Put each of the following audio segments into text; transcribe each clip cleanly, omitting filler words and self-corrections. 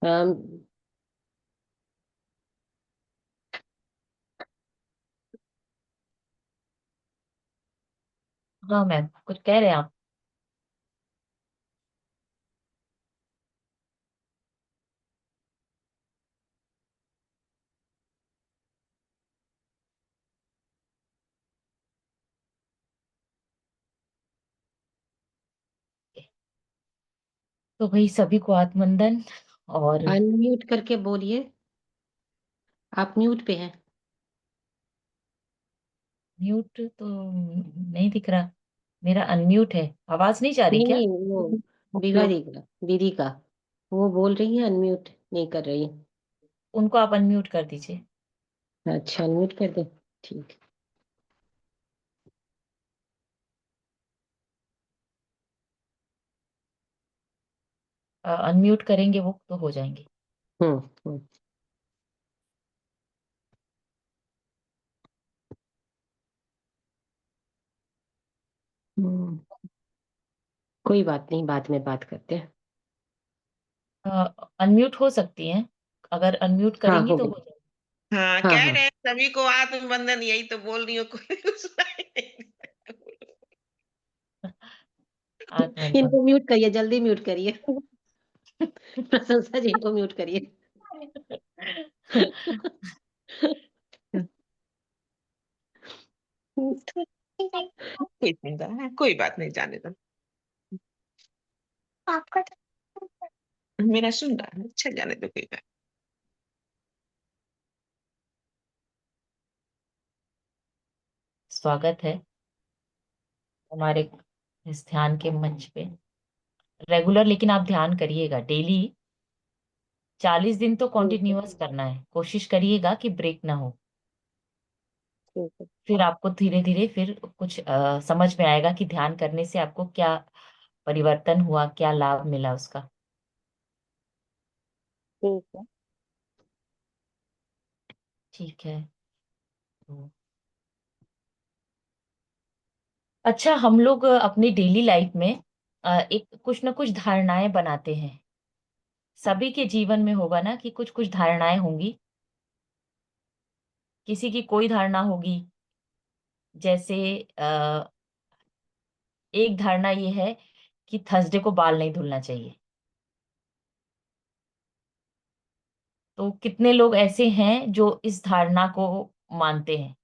अम, हाँ मैम, कुछ कह रहे हैं आप? तो भाई सभी को आत्मवंदन। और अनम्यूट करके बोलिए। आप म्यूट पे हैं। म्यूट तो नहीं दिख रहा। मेरा अनम्यूट है, आवाज नहीं जा रही नहीं क्या? नहीं, वो दीदी का वो बोल रही है, अनम्यूट नहीं कर रही है। उनको आप अनम्यूट कर दीजिए। अच्छा, अनम्यूट कर दे। ठीक। अनम्यूट करेंगे वो तो हो जाएंगे। हम्म। हम्म। हम्म। कोई बात नहीं, बाद में बात करते हैं। अनम्यूट हो सकती हैं, अगर अनम्यूट हाँ, करेंगी हो तो गई। हो जाएगी। हाँ, हाँ कह हाँ। रहे हैं सभी को आत्मबंधन, यही तो बोल रही हूँ। कोई सुनाई नहीं आत्मवंदन। इनको म्यूट करिए, जल्दी म्यूट करिए। प्रशंसा जी, इनको म्यूट करिए। कोई सुनता है, कोई बात नहीं, जाने दो। आपका मेरा सुन रहा है, अच्छा, जाने दो, कोई बात। स्वागत है हमारे इस ध्यान के मंच पे। रेगुलर लेकिन आप ध्यान करिएगा डेली। 40 दिन तो ठीक है। कॉन्टिन्यूअस करना है, कोशिश करिएगा कि ब्रेक ना हो। ठीक है। फिर आपको धीरे धीरे फिर कुछ समझ में आएगा कि ध्यान करने से आपको क्या परिवर्तन हुआ, क्या लाभ मिला उसका। ठीक है। ठीक है। तो अच्छा, हम लोग अपनी डेली लाइफ में एक कुछ ना कुछ धारणाएं बनाते हैं। सभी के जीवन में होगा ना कि कुछ कुछ धारणाएं होंगी। किसी की कोई धारणा होगी। जैसे अ, एक धारणा ये है कि थर्सडे को बाल नहीं धुलना चाहिए। तो कितने लोग ऐसे हैं जो इस धारणा को मानते हैं?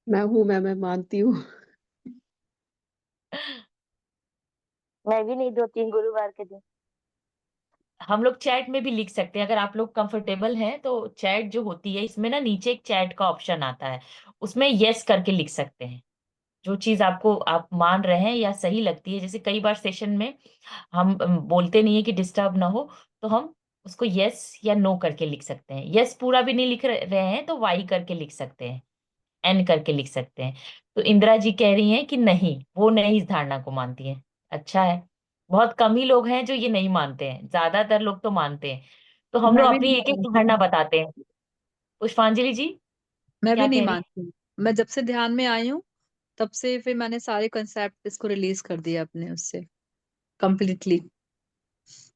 मैं मानती हूँ। मैं भी नहीं धोती हूँ गुरुवार के दिन। हम लोग चैट में भी लिख सकते हैं, अगर आप लोग कंफर्टेबल हैं तो। चैट जो होती है इसमें ना नीचे एक चैट का ऑप्शन आता है, उसमें यस करके लिख सकते हैं। जो चीज आपको आप मान रहे हैं या सही लगती है, जैसे कई बार सेशन में हम बोलते नहीं है कि डिस्टर्ब ना हो, तो हम उसको यस या नो करके लिख सकते हैं। यस पूरा भी नहीं लिख रहे हैं तो वाई करके लिख सकते हैं, एन करके लिख सकते हैं। तो इंदिरा जी कह रही हैं कि नहीं, वो नहीं इस धारणा को मानती हैं। अच्छा है। बहुत कम ही लोग हैं जो ये नहीं मानते हैं, ज्यादातर लोग तो मानते हैं। तो हम मैं लोग भी अपनी नहीं एक एक मानती धारणा हूँ। बताते हैं। पुष्पांजलि जी मैं भी क्या नहीं कह रही मानती हूँ। मैं जब से ध्यान में आई हूँ तब से फिर मैंने सारे कंसेप्ट इसको रिलीज कर दिया अपने उससे कंप्लीटली। हैं?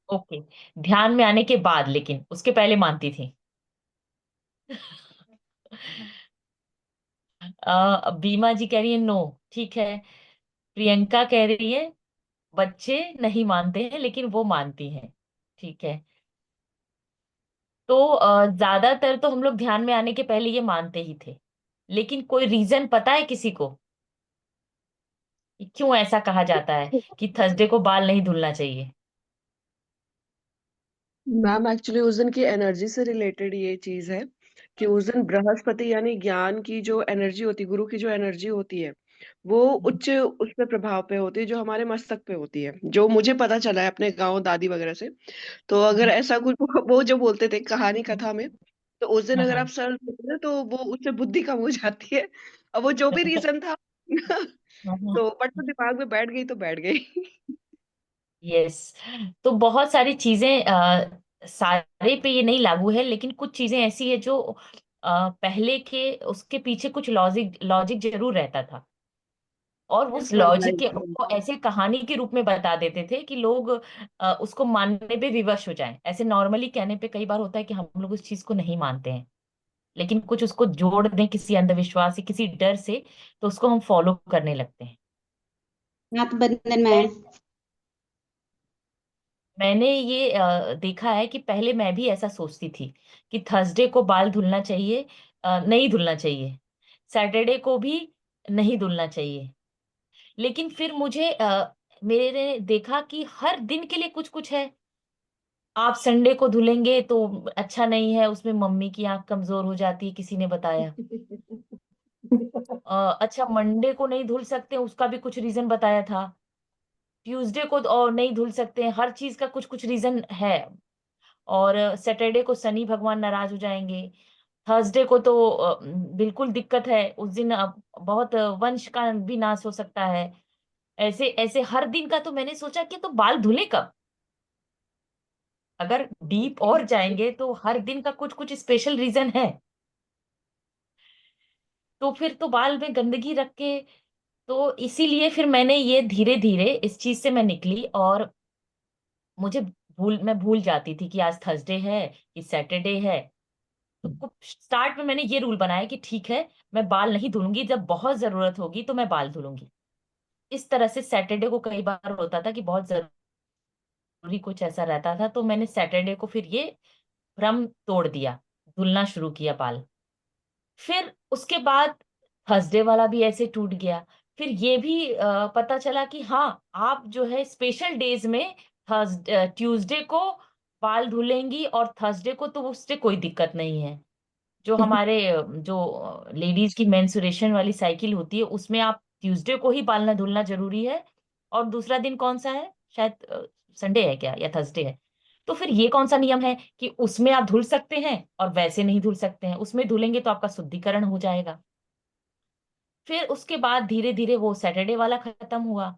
ओके। ध्यान में आने के बाद, लेकिन उसके पहले मानती थी। बीमा जी कह रही है नो। ठीक है। प्रियंका कह रही है बच्चे नहीं मानते हैं लेकिन वो मानती हैं। ठीक है। तो ज्यादातर तो हम लोग ध्यान में आने के पहले ये मानते ही थे। लेकिन कोई रीजन पता है किसी को कि क्यों ऐसा कहा जाता है कि थर्सडे को बाल नहीं धुलना चाहिए? मैम एक्चुअली उस दिन की एनर्जी से रिलेटेड ये चीज है कि उस दिन बृहस्पति यानी ज्ञान की जो एनर्जी होती है, गुरु की जो एनर्जी होती है, वो हम्म। उच्च उस पे प्रभाव पे होती है, जो हमारे मस्तक पे होती है, जो मुझे पता चला है अपने गांव दादी वगैरह से। तो अगर हम्म। ऐसा कुछ वो जो बोलते थे कहानी कथा में, तो उस दिन हाँ अगर आप हाँ। सर धोते हैं, तो वो उससे बुद्धि कम हो जाती है। अब वो जो भी रीजन था तो बट तो दिमाग में बैठ गई तो बैठ गई। यस। तो बहुत सारी चीजें सारे पे ये नहीं लागू है, लेकिन कुछ चीजें ऐसी है जो पहले के उसके पीछे कुछ लॉजिक लॉजिक जरूर रहता था। और उस लॉजिक के को ऐसे कहानी के रूप में बता देते थे कि लोग उसको मानने पे विवश हो जाएं। ऐसे नॉर्मली कहने पे कई बार होता है कि हम लोग उस चीज को नहीं मानते हैं, लेकिन कुछ उसको जोड़ दें किसी अंधविश्वास या किसी डर से, तो उसको हम फॉलो करने लगते हैं। नाथ बंधन मैम, मैंने ये देखा है कि पहले मैं भी ऐसा सोचती थी कि थर्सडे को बाल धुलना चाहिए, नहीं धुलना चाहिए, सैटरडे को भी नहीं धुलना चाहिए। लेकिन फिर मुझे मेरे देखा कि हर दिन के लिए कुछ कुछ है। आप संडे को धुलेंगे तो अच्छा नहीं है, उसमें मम्मी की आंख कमजोर हो जाती है, किसी ने बताया। अच्छा, मंडे को नहीं धुल सकते, उसका भी कुछ रीजन बताया था। ट्यूसडे को और नहीं धुल सकते हैं, हर चीज का कुछ कुछ रीजन है। और सैटरडे को शनि भगवान नाराज हो जाएंगे। थर्सडे को तो बिल्कुल दिक्कत है, उस दिन बहुत वंश का भी नाश हो सकता है। ऐसे ऐसे हर दिन का, तो मैंने सोचा कि तो बाल धुले कब? अगर डीप और जाएंगे तो हर दिन का कुछ कुछ स्पेशल रीजन है। तो फिर तो बाल में गंदगी रख के, तो इसीलिए फिर मैंने ये धीरे धीरे इस चीज से मैं निकली। और मुझे मैं भूल जाती थी कि आज थर्सडे है कि सैटरडे है। तो स्टार्ट में मैंने ये रूल बनाया कि ठीक है, मैं बाल नहीं धुलूंगी, जब बहुत जरूरत होगी तो मैं बाल धुलूंगी। इस तरह से सैटरडे को कई बार होता था कि बहुत जरूरी कुछ ऐसा रहता था, तो मैंने सैटरडे को फिर ये भ्रम तोड़ दिया, धुलना शुरू किया बाल। फिर उसके बाद थर्सडे वाला भी ऐसे टूट गया। फिर ये भी पता चला कि हाँ, आप जो है स्पेशल डेज में थर्सडे ट्यूसडे को बाल धुलेंगी और थर्सडे को तो उससे कोई दिक्कत नहीं है। जो हमारे जो लेडीज की मेंस्ट्रुएशन वाली साइकिल होती है, उसमें आप ट्यूसडे को ही बाल ना धुलना जरूरी है। और दूसरा दिन कौन सा है, शायद संडे है क्या या थर्सडे है। तो फिर ये कौन सा नियम है कि उसमें आप धुल सकते हैं और वैसे नहीं धुल सकते हैं? उसमें धुलेंगे तो आपका शुद्धिकरण हो जाएगा। फिर उसके बाद धीरे धीरे वो सैटरडे वाला खत्म हुआ।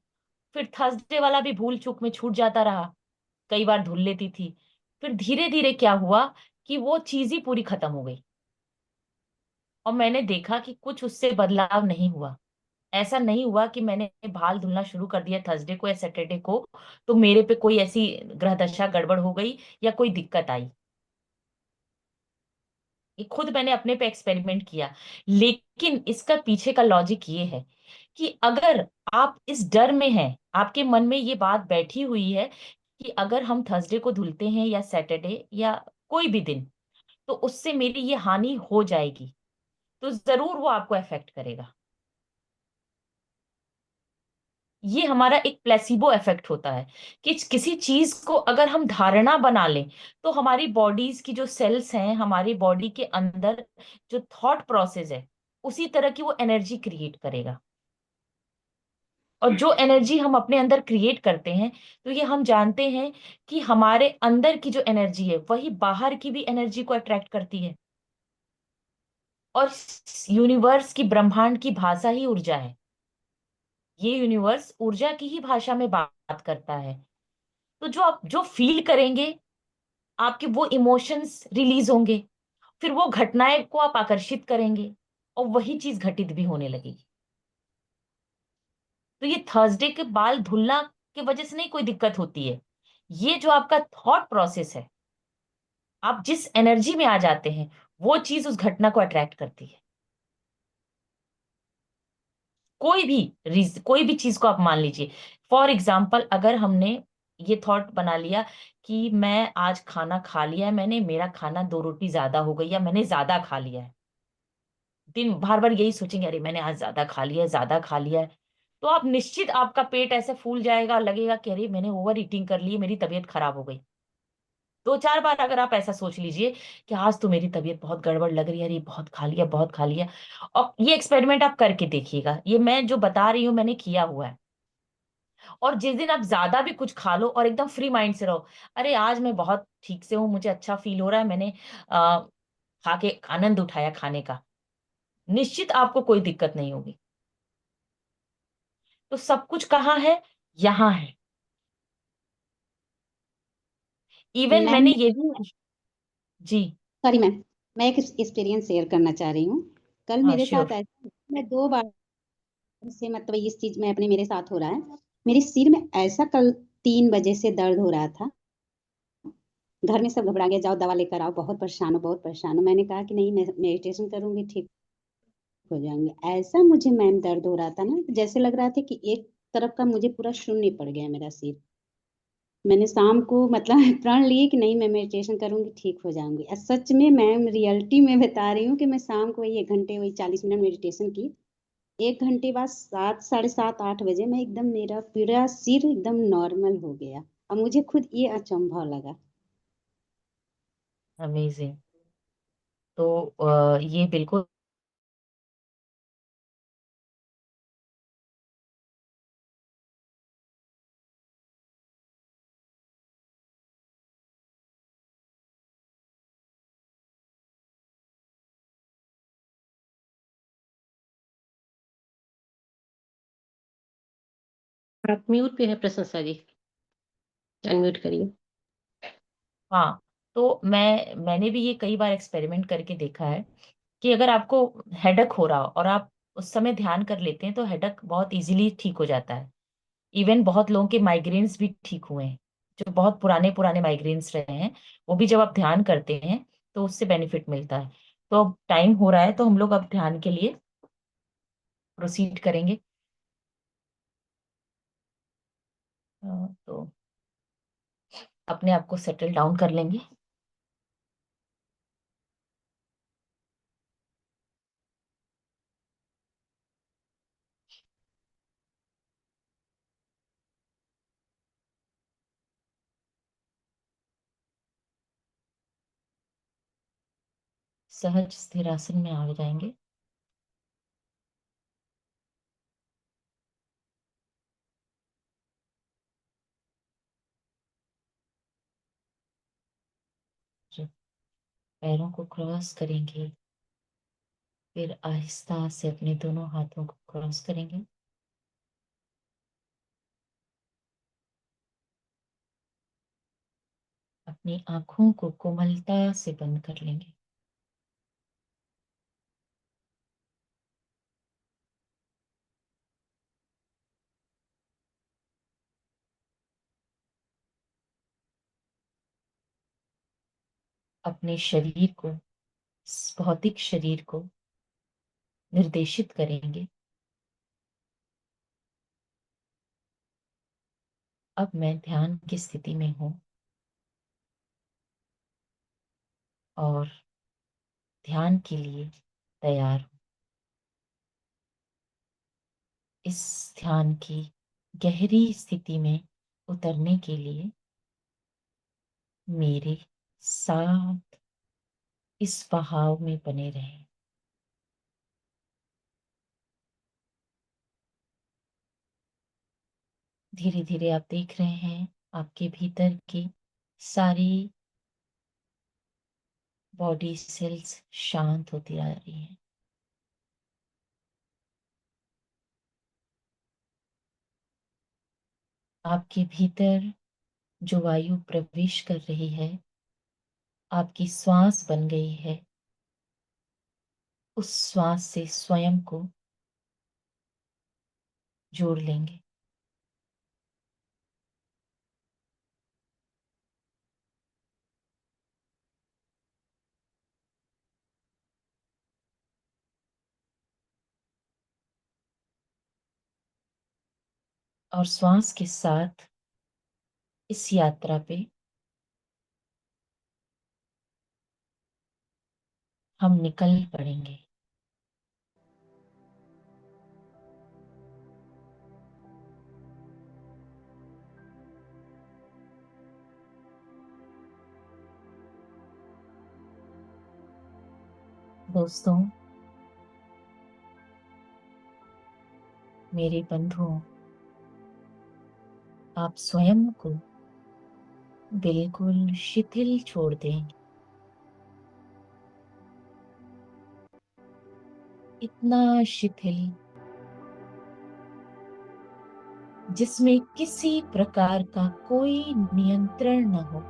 फिर थर्सडे वाला भी भूल चूक में छूट जाता रहा, कई बार धुल लेती थी। फिर धीरे धीरे क्या हुआ कि वो चीज ही पूरी खत्म हो गई। और मैंने देखा कि कुछ उससे बदलाव नहीं हुआ। ऐसा नहीं हुआ कि मैंने बाल धुलना शुरू कर दिया थर्सडे को या सैटरडे को तो मेरे पे कोई ऐसी ग्रह दशा गड़बड़ हो गई या कोई दिक्कत आई। ये खुद मैंने अपने पे एक्सपेरिमेंट किया। लेकिन इसका पीछे का लॉजिक ये है कि अगर आप इस डर में हैं, आपके मन में ये बात बैठी हुई है कि अगर हम थर्सडे को धुलते हैं या सैटरडे या कोई भी दिन, तो उससे मेरी ये हानि हो जाएगी, तो जरूर वो आपको अफेक्ट करेगा। ये हमारा एक प्लेसिबो इफेक्ट होता है कि किसी चीज को अगर हम धारणा बना लें, तो हमारी बॉडीज की जो सेल्स हैं, हमारी बॉडी के अंदर जो थॉट प्रोसेस है, उसी तरह की वो एनर्जी क्रिएट करेगा। और जो एनर्जी हम अपने अंदर क्रिएट करते हैं, तो ये हम जानते हैं कि हमारे अंदर की जो एनर्जी है वही बाहर की भी एनर्जी को अट्रैक्ट करती है। और यूनिवर्स की, ब्रह्मांड की भाषा ही ऊर्जा है। ये यूनिवर्स ऊर्जा की ही भाषा में बात करता है। तो जो आप जो फील करेंगे, आपके वो इमोशंस रिलीज होंगे, फिर वो घटनाएं को आप आकर्षित करेंगे और वही चीज घटित भी होने लगेगी। तो ये थर्सडे के बाल धुलना की वजह से नहीं कोई दिक्कत होती है। ये जो आपका थॉट प्रोसेस है, आप जिस एनर्जी में आ जाते हैं, वो चीज उस घटना को अट्रैक्ट करती है। कोई भी चीज को आप मान लीजिए। फॉर एग्जाम्पल, अगर हमने ये थॉट बना लिया कि मैं आज खाना खा लिया है, मैंने, मेरा खाना 2 रोटी ज्यादा हो गई या मैंने ज्यादा खा लिया है, दिन बार बार यही सोचेंगे अरे मैंने आज ज्यादा खा लिया है, ज्यादा खा लिया है, तो आप निश्चित आपका पेट ऐसे फूल जाएगा, लगेगा कि अरे मैंने ओवर ईटिंग कर ली, मेरी तबीयत खराब हो गई। 2-4 बार अगर आप ऐसा सोच लीजिए कि आज तो मेरी तबीयत बहुत गड़बड़ लग रही है, अरे बहुत खा लिया, बहुत खा लिया। और ये एक्सपेरिमेंट आप करके देखिएगा, ये मैं जो बता रही हूँ मैंने किया हुआ है। और जिस दिन आप ज्यादा भी कुछ खा लो और एकदम फ्री माइंड से रहो, अरे आज मैं बहुत ठीक से हूँ, मुझे अच्छा फील हो रहा है, मैंने खा के आनंद उठाया खाने का, निश्चित आपको कोई दिक्कत नहीं होगी। तो सब कुछ कहाँ है? यहाँ है। इवन मैम, मैंने ये भी, जी, सॉरी मैम, मैं एक एक्सपीरियंस शेयर करना चाह रही हूँ। कल हाँ मेरे श्योर। साथ ऐसा, मैं 2 बार से मतलब इस चीज में अपने मेरे साथ हो रहा है। मेरे सिर में ऐसा कल 3 बजे से दर्द हो रहा था। घर में सब घबरा गया, जाओ दवा लेकर आओ, बहुत परेशान हो, बहुत परेशान हो। मैंने कहा कि नहीं, मैं मेडिटेशन करूंगी, ठीक हो जाएंगे। ऐसा मुझे मैम दर्द हो रहा था ना, जैसे लग रहा था कि एक तरफ का मुझे पूरा शून्य पड़ गया मेरा सिर। मैंने शाम को मतलब प्रण लिए कि नहीं, मैं मेडिटेशन करूंगी, ठीक हो जाऊंगी। और सच में मैम, रियलिटी में बता रही हूँ कि मैं शाम को वही 1 घंटे, वही 40 मिनट मेडिटेशन की। 1 घंटे बाद 7, साढ़े 7, 8 बजे मैं एकदम, मेरा पूरा सिर एकदम नॉर्मल हो गया। और मुझे खुद ये अचंभव लगा। अमेजिंग। तो ये बिल्कुल आप म्यूट पे है प्रशंसा जी, अनम्यूट करिए। हाँ। तो मैंने भी ये कई बार एक्सपेरिमेंट करके देखा है कि अगर आपको हेडक हो रहा हो और आप उस समय ध्यान कर लेते हैं तो हेडक बहुत इजीली ठीक हो जाता है। इवन बहुत लोगों के माइग्रेन्स भी ठीक हुए हैं, जो बहुत पुराने पुराने माइग्रेन्स रहे हैं, वो भी जब आप ध्यान करते हैं तो उससे बेनिफिट मिलता है। तो अब टाइम हो रहा है तो हम लोग अब ध्यान के लिए प्रोसीड करेंगे। तो अपने आप को सेटल डाउन कर लेंगे। सहज स्थिर आसन में आ जाएंगे। पैरों को क्रॉस करेंगे, फिर आहिस्ता से अपने दोनों हाथों को क्रॉस करेंगे। अपनी आंखों को कोमलता से बंद कर लेंगे। अपने शरीर को, भौतिक शरीर को निर्देशित करेंगे। अब मैं ध्यान की स्थिति में हूं और ध्यान के लिए तैयार हूं। इस ध्यान की गहरी स्थिति में उतरने के लिए मेरे साथ इस बहाव में बने रहें। धीरे धीरे आप देख रहे हैं आपके भीतर की सारी बॉडी सेल्स शांत होती जा रही हैं। आपके भीतर जो वायु प्रवेश कर रही है, आपकी श्वास बन गई है। उस श्वास से स्वयं को जोड़ लेंगे। और श्वास के साथ इस यात्रा पे हम निकल पड़ेंगे। दोस्तों, मेरे बंधुओं, आप स्वयं को बिल्कुल शिथिल छोड़ दें। इतना शिथिल जिसमें किसी प्रकार का कोई नियंत्रण न हो।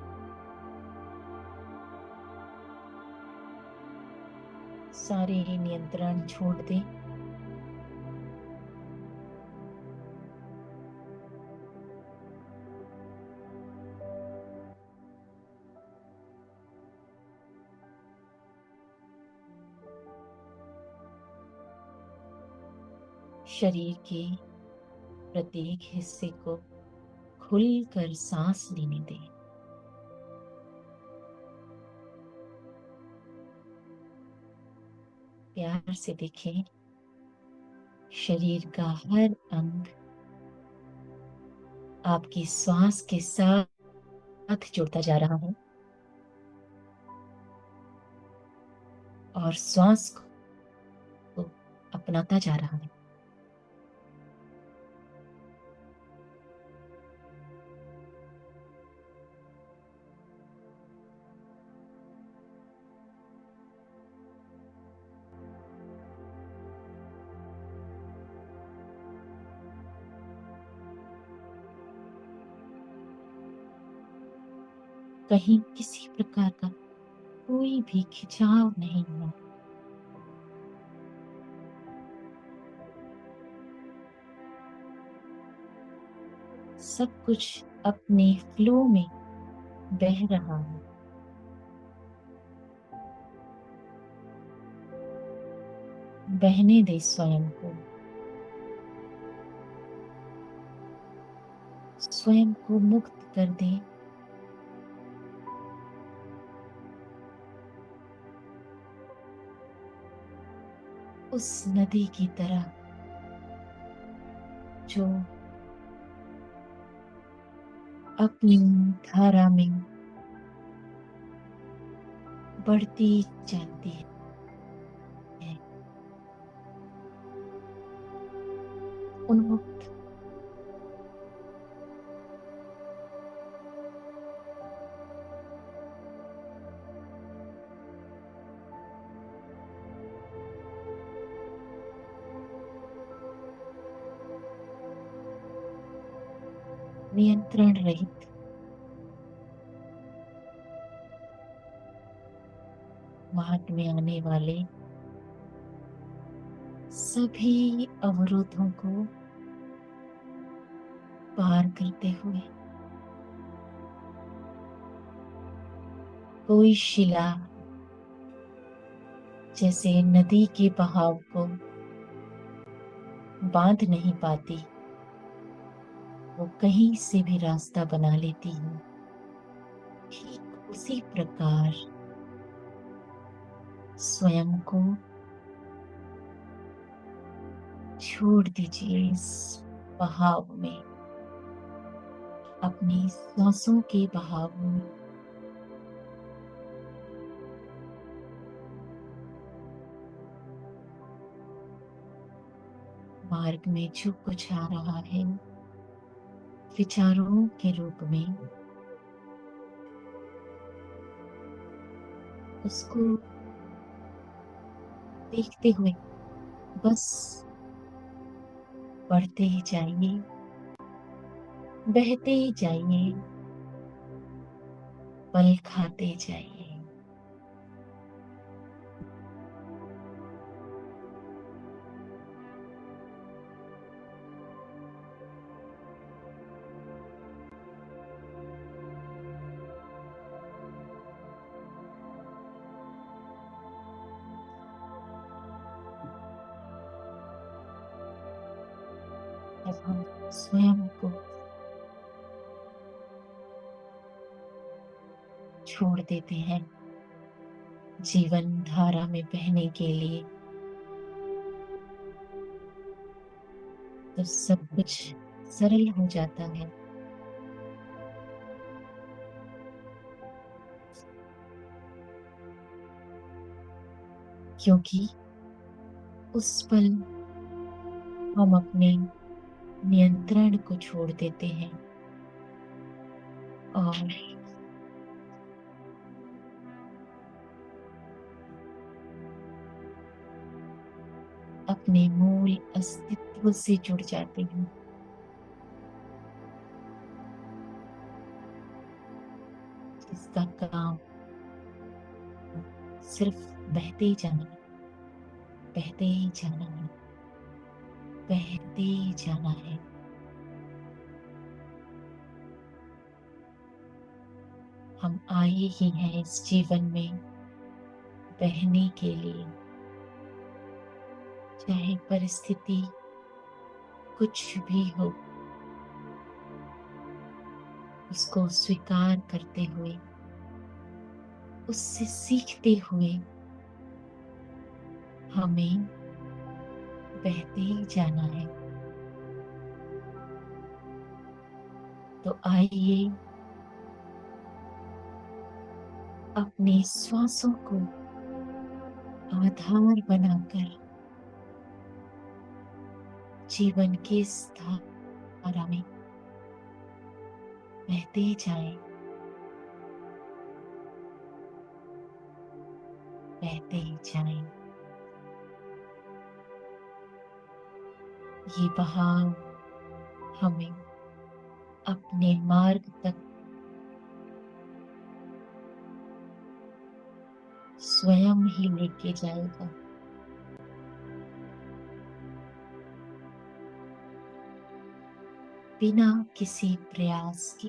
सारे नियंत्रण छोड़ दें। शरीर के प्रत्येक हिस्से को खुलकर सांस लेने दें। प्यार से देखें, शरीर का हर अंग आपकी श्वास के साथ जुड़ता जा रहा है और श्वास को अपनाता जा रहा है। कहीं किसी प्रकार का कोई भी खिंचाव नहीं हुआ। सब कुछ अपने फ्लो में बह रहा है। बहने दे स्वयं को, स्वयं को मुक्त कर दे। उस नदी की तरह जो अपनी धारा में बढ़ती जाती है। उन्मुक्त नियंत्रण रहित मार्ग में आने वाले सभी अवरोधों को पार करते हुए कोई शिला जैसे नदी के बहाव को बांध नहीं पाती, वो कहीं से भी रास्ता बना लेती है। ठीक उसी प्रकार स्वयं को छोड़ दीजिए इस बहाव में, अपनी सांसों के बहाव में। मार्ग में जो कुछ आ रहा है विचारों के रूप में, उसको देखते हुए बस बढ़ते ही जाइए, बहते ही जाइए, पल खाते जाइए। जब हम स्वयं को छोड़ देते हैं जीवन धारा में बहने के लिए, तो सब कुछ सरल हो जाता है। क्योंकि उस पल हम अपने नियंत्रण को छोड़ देते हैं और अपने मूल अस्तित्व से जुड़ जाते हैं, जिसका काम सिर्फ बहते ही जाना है, बहते ही जाना है, बहते ही जाना है। हम आए ही हैं इस जीवन में बहने के लिए, चाहे परिस्थिति कुछ भी हो, उसको स्वीकार करते हुए, उससे सीखते हुए हमें बहते ही जाना है। तो आइए अपने श्वासों को आधार बनाकर जीवन की इस धारा में बहते जाएं, बहते जाएं। ये बहाव हमें अपने मार्ग तक स्वयं ही लेके जाएगा। बिना किसी प्रयास के।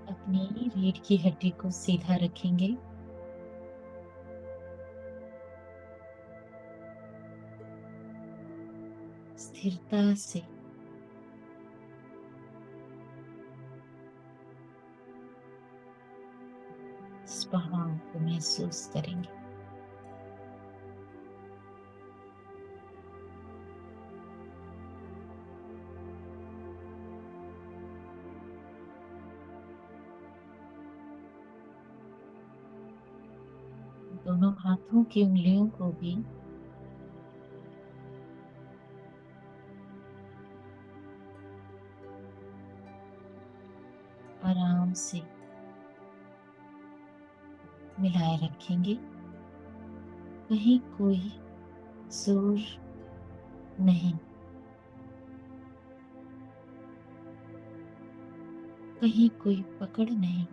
अपनी रीढ़ की हड्डी को सीधा रखेंगे। स्थिरता से इस बहाव को महसूस करेंगे। दोनों हाथों की उंगलियों को भी आराम से मिलाए रखेंगे। कहीं कोई जोर नहीं, कहीं कोई पकड़ नहीं,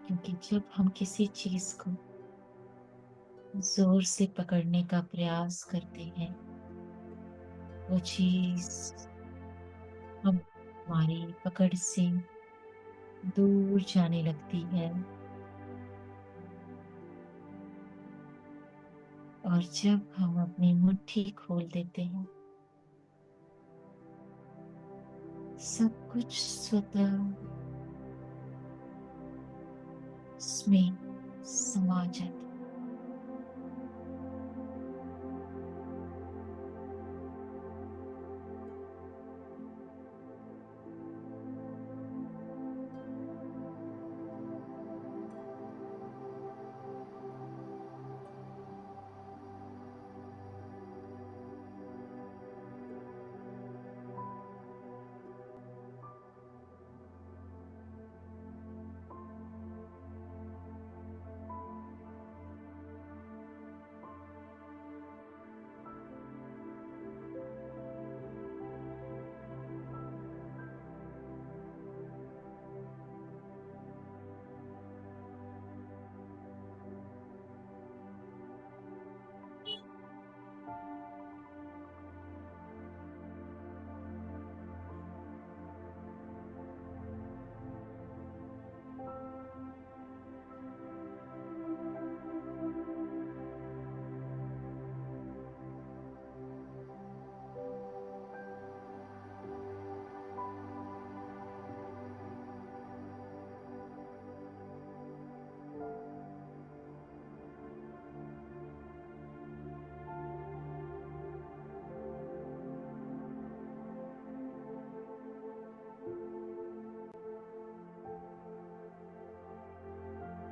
क्योंकि जब हम किसी चीज को जोर से पकड़ने का प्रयास करते हैं, वो चीज हमारी पकड़ से दूर जाने लगती है। और जब हम अपनी मुट्ठी खोल देते हैं, सब कुछ स्वतः उसमें समा जाता है।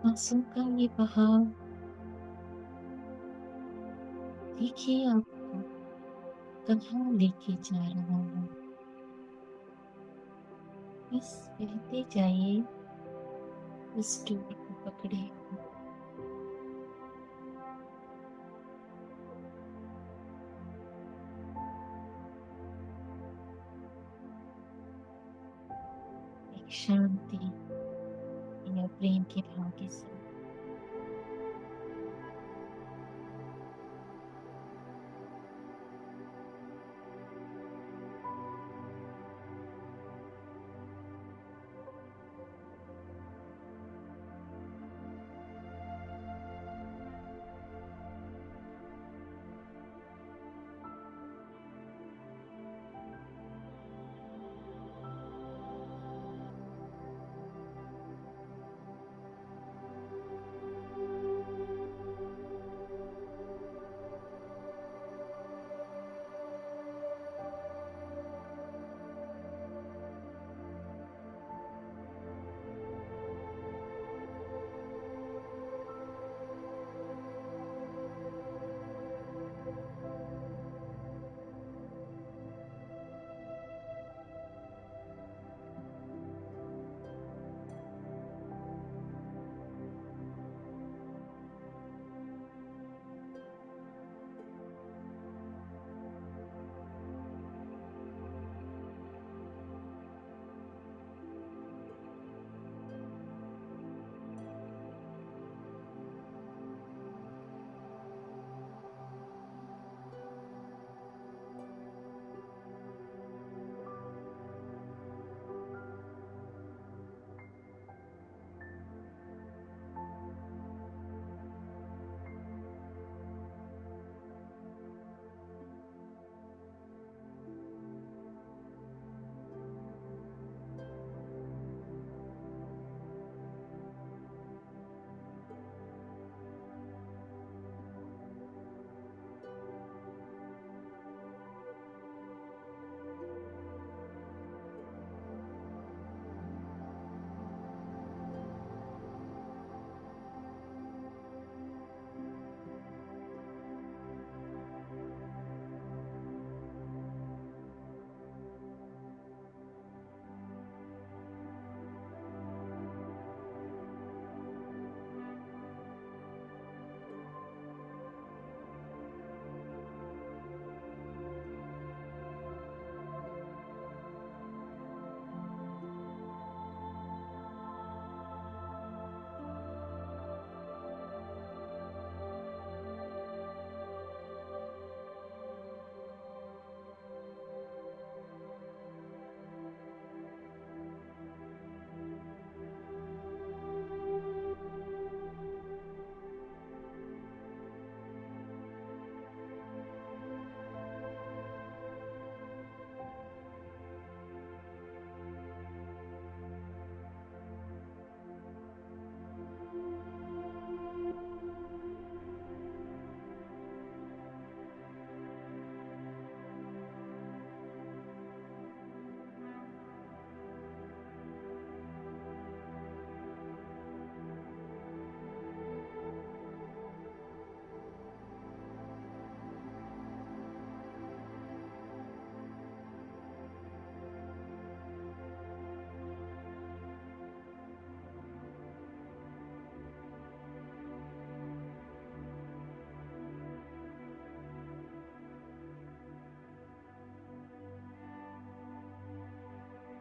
सांसों का ये बहाव देखिए आपको कहाँ लेके जा रहा है। बस बहते जाइए, उस डोर को पकड़े हुए। एक शांति या प्रेम के भाव के साथ।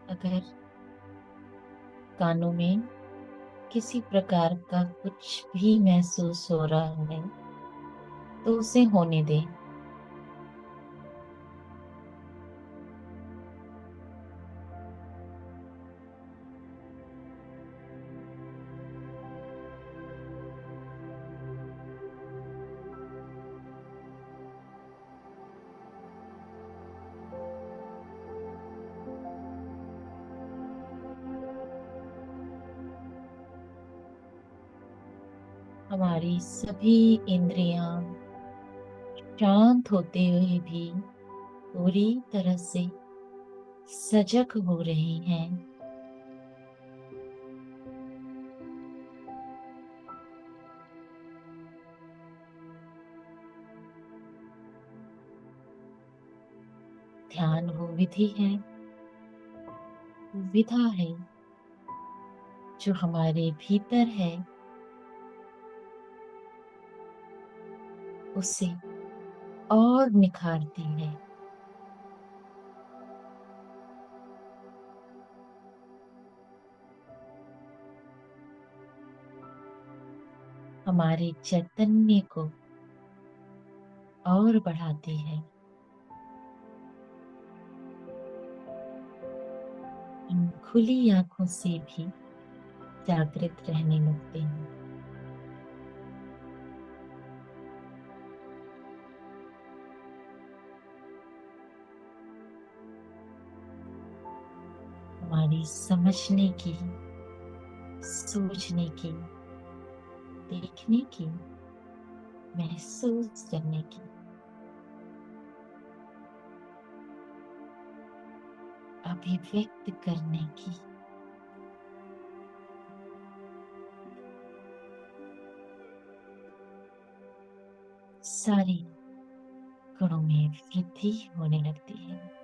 अगर कानों में किसी प्रकार का कुछ भी महसूस हो रहा है तो उसे होने दें। हमारी सभी इंद्रियां शांत होते हुए भी पूरी तरह से सजग हो रही हैं। ध्यान वो विधि है संविधा है जो हमारे भीतर है, उसे और निखारती है। हमारे चैतन्य को और बढ़ाती है। हम खुली आंखों से भी जागृत रहने लगते हैं। हमारी समझने की, सोचने की, देखने की, महसूस करने की, अभिव्यक्त करने की सारी गुणों में वृद्धि होने लगती है।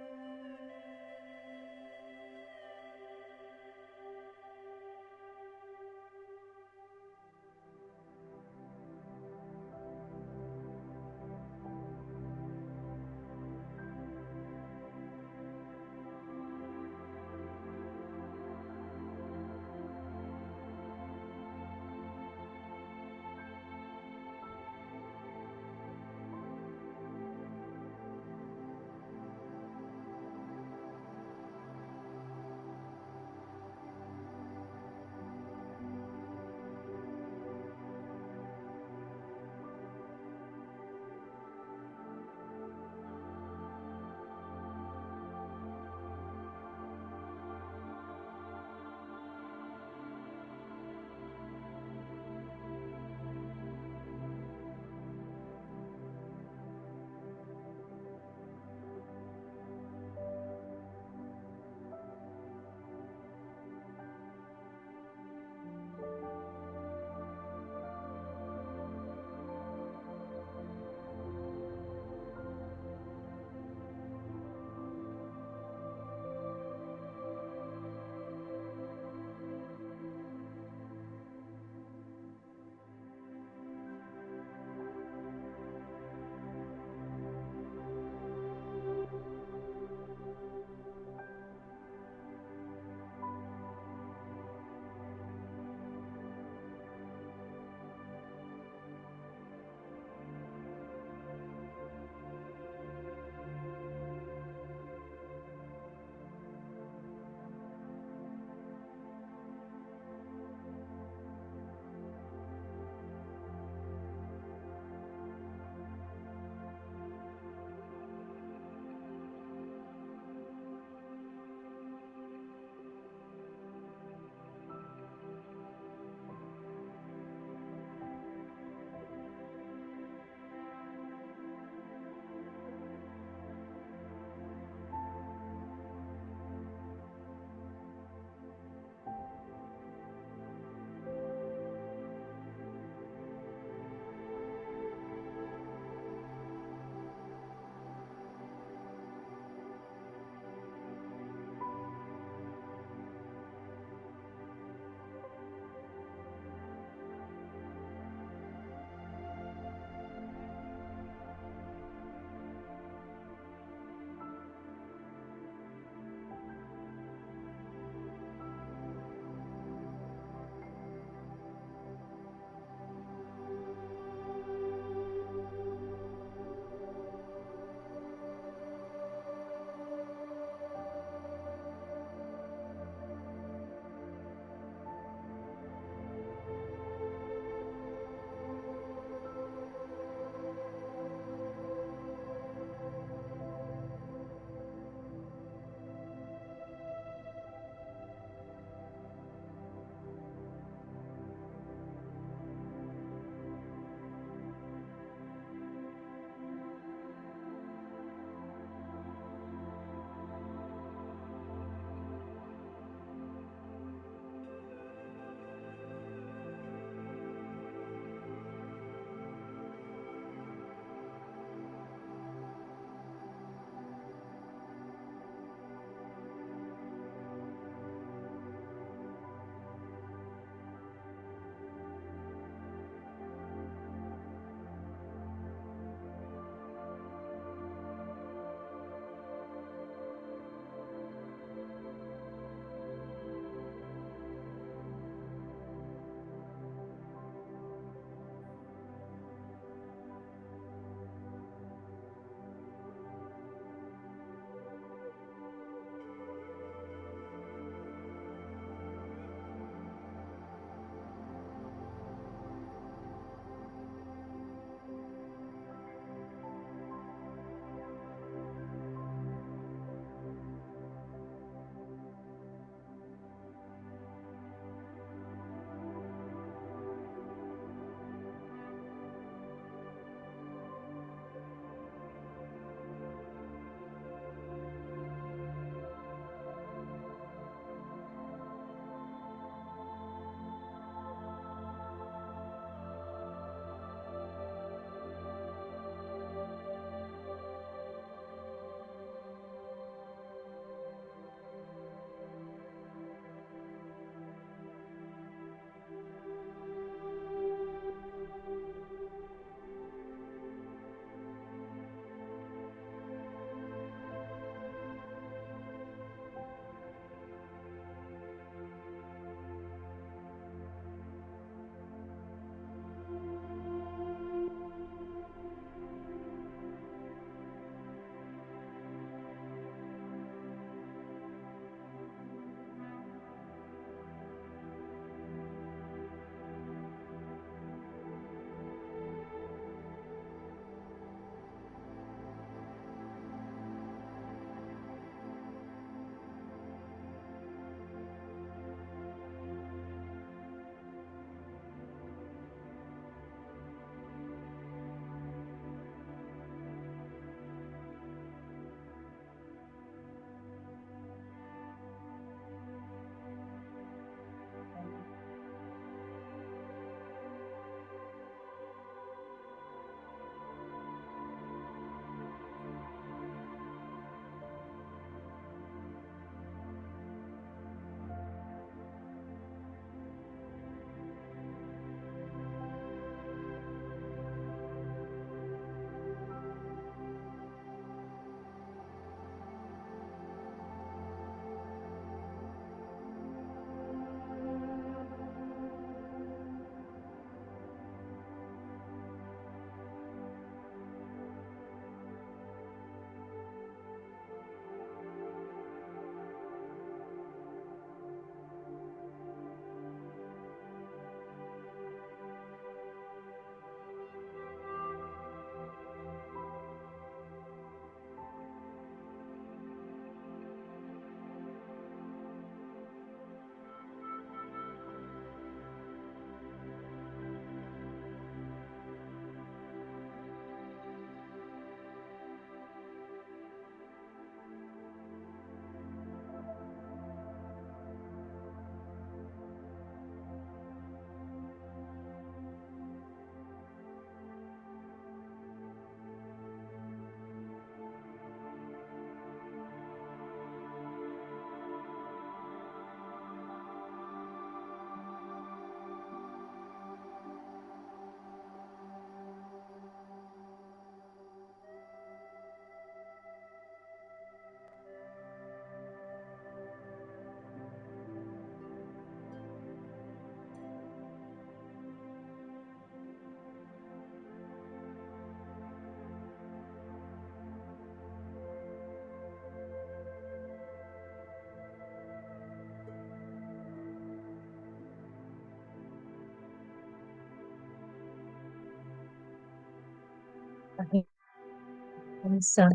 हंसा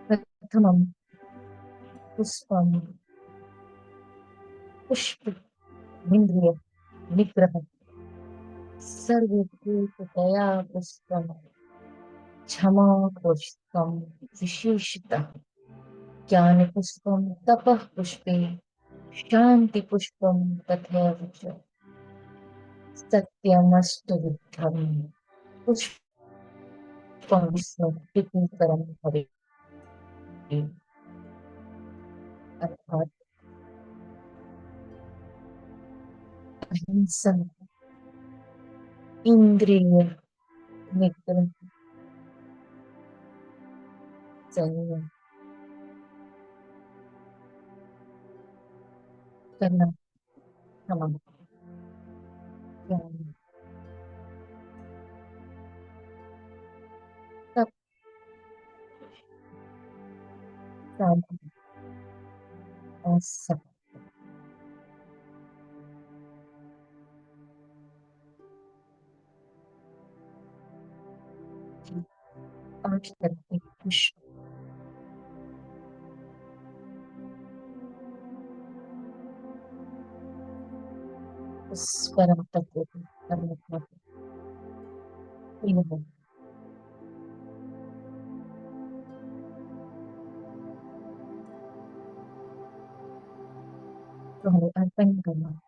प्रथमं पुष्पं पुष्पमिन्द्रिय निग्रह सर्वभूतदया पुष्पं क्षमा पुष्पं विशेषतः ज्ञान पुष्पं तपः पुष्पे शांति पुष्पं तथैव च सत्यमष्टविधं पुष्पं विष्णु प्रीतिकरं भवेत्। अर्थात अहिंसा, इंद्रिय निग्रह, संयम, करना, क्षमा, ज्ञान, तप, शांति और सत्य। पांच तरह के पुष्प उस परम तत्व को परमात्मा को तीन है। तो हमें अर्पण करना।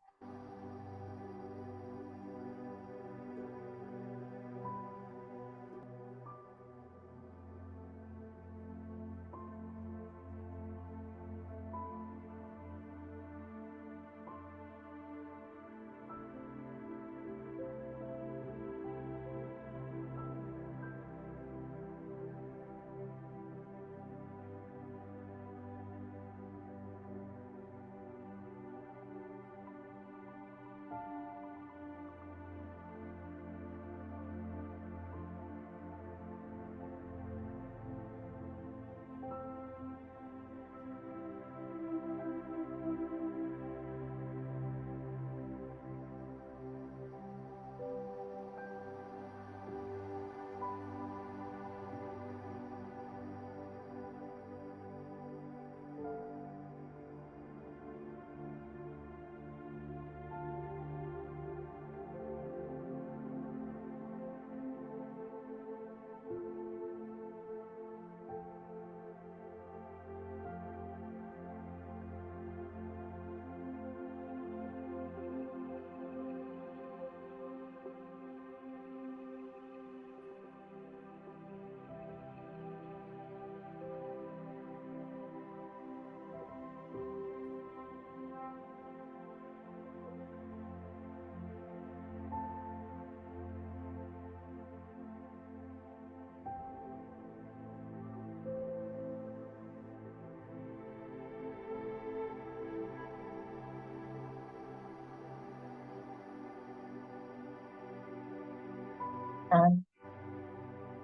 ज्ञान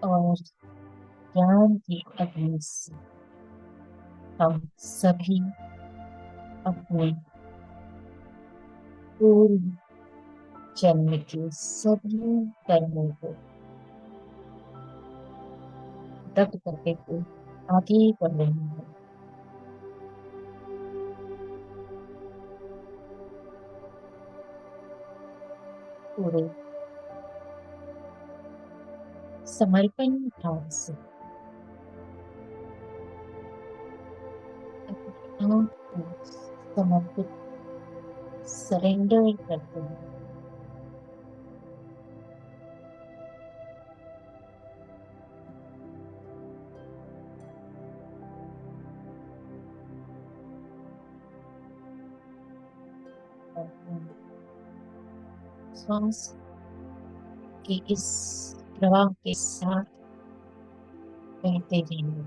और ज्ञान की अग्नि से हम सभी अपने पूर्व जन्म के सभी कर्मों को दग्ध करते हुए आगे बढ़ रहे हैं। पूरे समर्पण भाव से अपने आप को समर्पित सरेंडर करते हैं। और हम श्वास के इस प्रवाह के साथ बहते रहेंगे।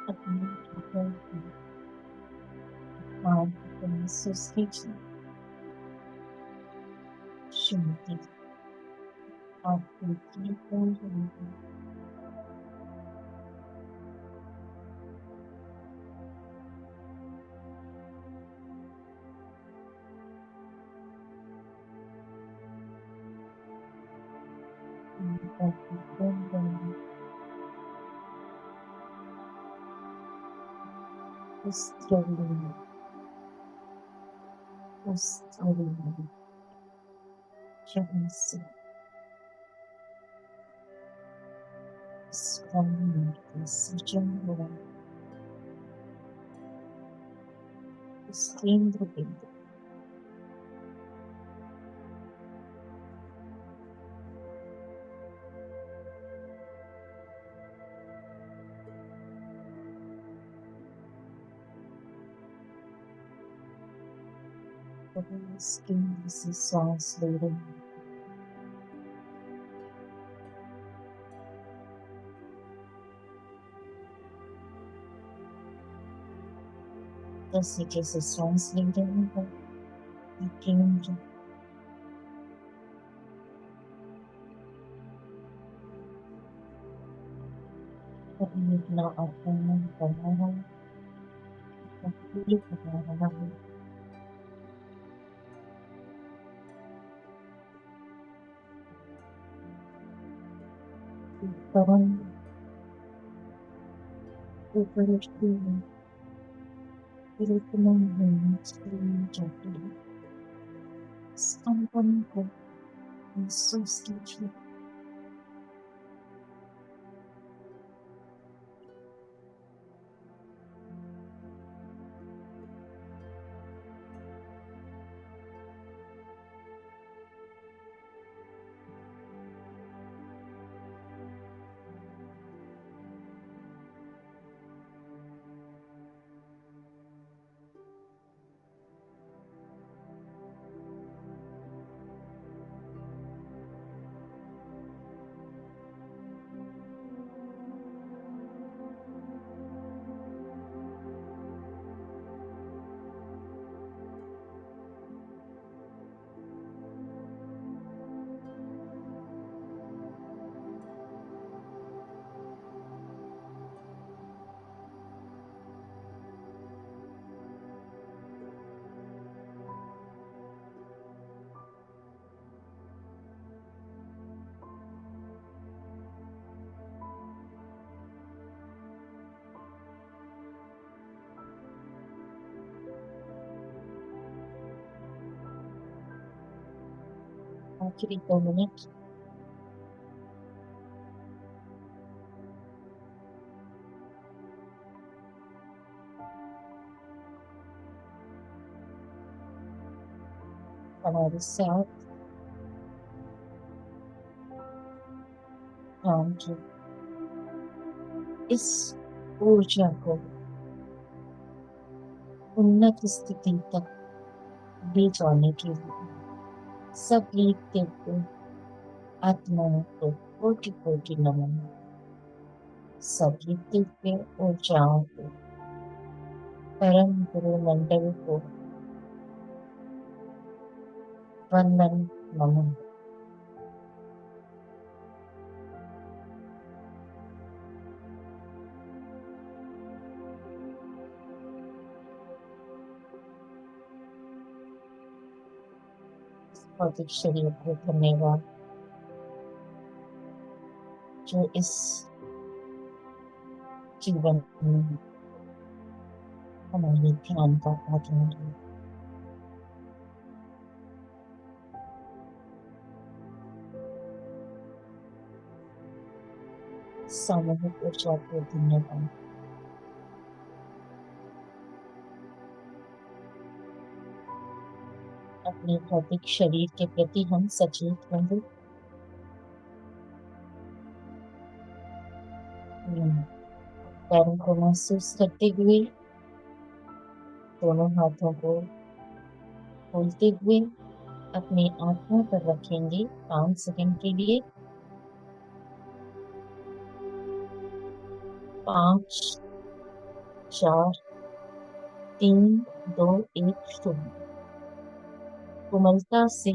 अपने ऊपर की हाथ को महसूस कीजिए। शांति आपको ठीक हो जाएगी। आपको बंद करना उस थ्रोली में, उस थ्रोली में जहाँ से इस ब्रह्मांड का सृजन हुआ, उस केंद्र बिंदु और उस केंद्र से सांस ले रहे हैं। जैसे जैसे सांस ले रहे हैं ये केंद्र कभी अपना अपमान कर रहा है, कभी बता रहा है। तरंग ऊपर उठती है, फिर इतना नीचे जाती है। इस कंपन को महसूस कीजिए। आखिरी 2 मिनट। हमारे साथ काम की इस ऊर्जा को उन्नत स्थिति तक ले जाने के लिए सभी दिव्य आत्माओं को कोटि कोटि नमन। सभी दिव्य ऊर्जाओं को, परम गुरु मंडल को वंदन नमन। भौतिक शरीर को धन्यवाद जो इस जीवन में हमारे ध्यान का आधार है। सामूहिक ऊर्जा को धन्यवाद। अपने भौतिक शरीर के प्रति हम सचेत होंगे। पैरों को महसूस करते हुए, दोनों हाथों को खोलते हुए अपनी आंखों पर रखेंगे 5 सेकंड के लिए। 5, 4 3 2 1 0। कोमलता से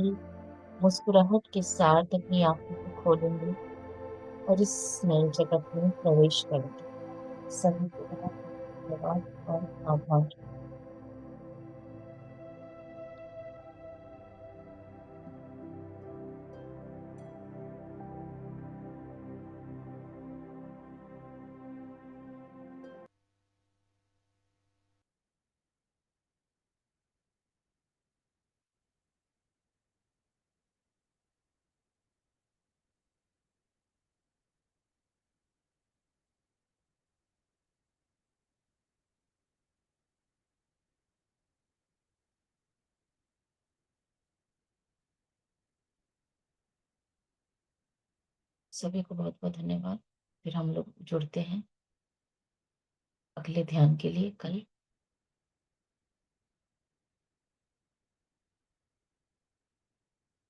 मुस्कुराहट के साथ अपनी आंखों को खोलेंगे और इस नए जगत में प्रवेश करेंगे। सभी को बहुत धन्यवाद और आभार। सभी को बहुत बहुत धन्यवाद। फिर हम लोग जुड़ते हैं अगले ध्यान के लिए कल।